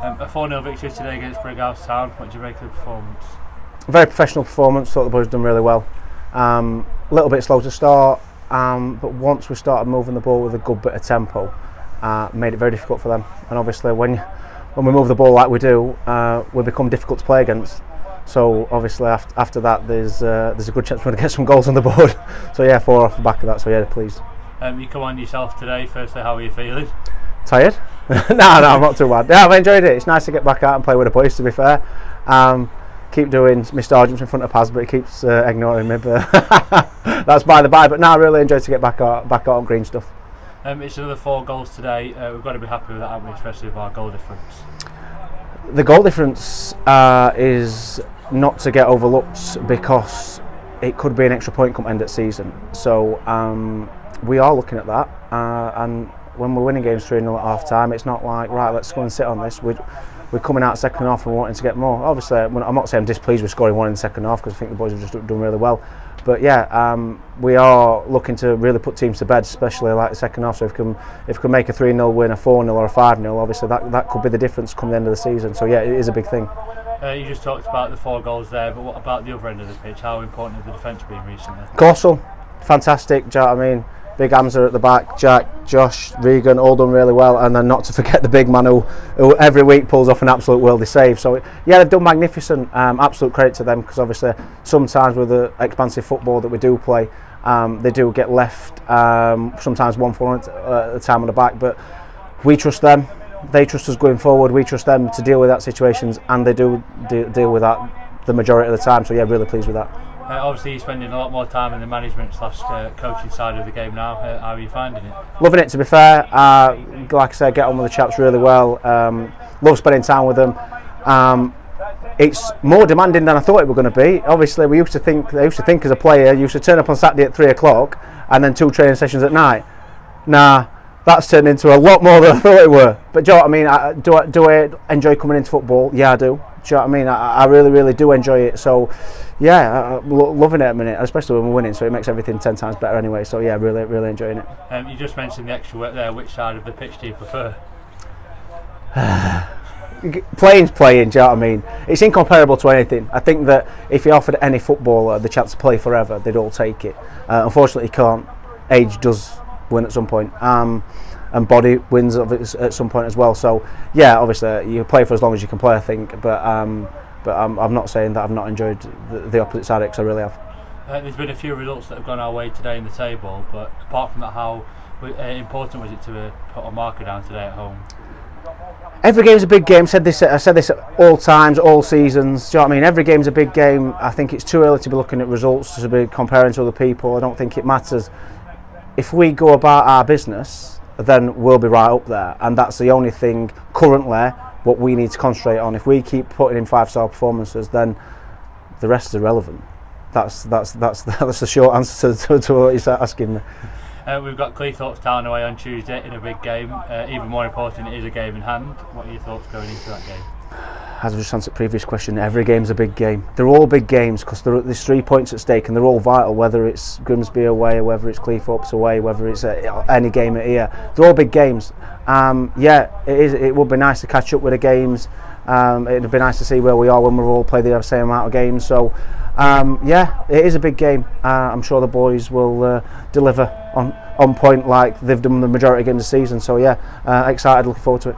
A 4-0 victory today against Brighouse Town. What did you make of the performance? Very professional performance. Thought the boys done really well. A little bit slow to start, but once we started moving the ball with a good bit of tempo, made it very difficult for them. And obviously, when we move the ball like we do, we become difficult to play against. So obviously, after that, there's a good chance we're going to get some goals on the board. So yeah, 4 off the back of that. So yeah, pleased. You come on yourself today. Firstly, how are you feeling? Tired? no, I'm not too bad. Yeah, I've enjoyed it. It's nice to get back out and play with the boys, to be fair. Keep doing Mr. Argent's in front of Paz, but he keeps ignoring me. But that's by the by. But now I really enjoyed to get back out on green stuff. It's another 4 goals today. We've got to be happy with that, haven't we? Especially with our goal difference. The goal difference is not to get overlooked because it could be an extra point come end of season. So we are looking at that, and when we're winning games 3-0 at half time, it's not like, right, let's go and sit on this. We're coming out second half and wanting to get more. Obviously, I'm not saying I'm displeased with scoring 1 in the second half because I think the boys have just done really well. But yeah, we are looking to really put teams to bed, especially like the second half. So if we can make a 3-0 win, a 4-0 or a 5-0, obviously that could be the difference come the end of the season. So yeah, it is a big thing. You just talked about the 4 goals there, but what about the other end of the pitch? How important has the defence been recently? Gorsel, fantastic. Do you know what I mean? Big Hamza at the back, Jack, Josh, Regan, all done really well, and then not to forget the big man who every week pulls off an absolute worldie save. So yeah, they've done magnificent. Absolute credit to them, because obviously sometimes with the expansive football that we do play, they do get left sometimes 1-4 at a time on the back, but we trust them. They trust us going forward. We trust them to deal with that situations, and they do deal with that the majority of the time. So yeah, really pleased with that. Obviously, you're spending a lot more time in the management / coaching side of the game now. How are you finding it? Loving it, to be fair. Like I said, get on with the chaps really well. Love spending time with them. It's more demanding than I thought it were going to be. Obviously, I used to think as a player, you used to turn up on Saturday at 3 o'clock and then 2 training sessions at night. Nah, that's turned into a lot more than I thought it were. But do you know what I mean? Do I enjoy coming into football? Yeah, I do. Do you know what I mean? I really, really do enjoy it. So, yeah, loving it at the minute, especially when we're winning. So it makes everything 10 times better anyway. So yeah, really, really enjoying it. You just mentioned the extra work there. Which side of the pitch do you prefer? Playing's playing. Do you know what I mean? It's incomparable to anything. I think that if you offered any footballer the chance to play forever, they'd all take it. Unfortunately, you can't. Age does win at some point. And body wins at some point as well. So yeah, obviously you play for as long as you can play, I think. But I'm not saying that I've not enjoyed the opposite side, because I really have. There's been a few results that have gone our way today in the table, but apart from that, how important was it to put a marker down today at home? Every game's a big game. I said this at all times, all seasons. Do you know what I mean? Every game's a big game. I think it's too early to be looking at results, to be comparing to other people. I don't think it matters. If we go about our business, then we'll be right up there, and that's the only thing currently what we need to concentrate on. If we keep putting in 5-star performances, then the rest is irrelevant. That's the short answer to what you're asking me. We've got Brighouse Town away on Tuesday in a big game. Even more important, it is a game in hand. What are your thoughts going into that game? As I just answered the previous question, every game's a big game. They're all big games because there's 3 points at stake, and they're all vital, whether it's Grimsby away, or whether it's Cleethorpes away, whether it's any game at here. They're all big games. Yeah, it would be nice to catch up with the games. It'd be nice to see where we are when we've all played the same amount of games. So yeah, it is a big game. I'm sure the boys will deliver on point like they've done the majority of games this season. So yeah, excited, looking forward to it.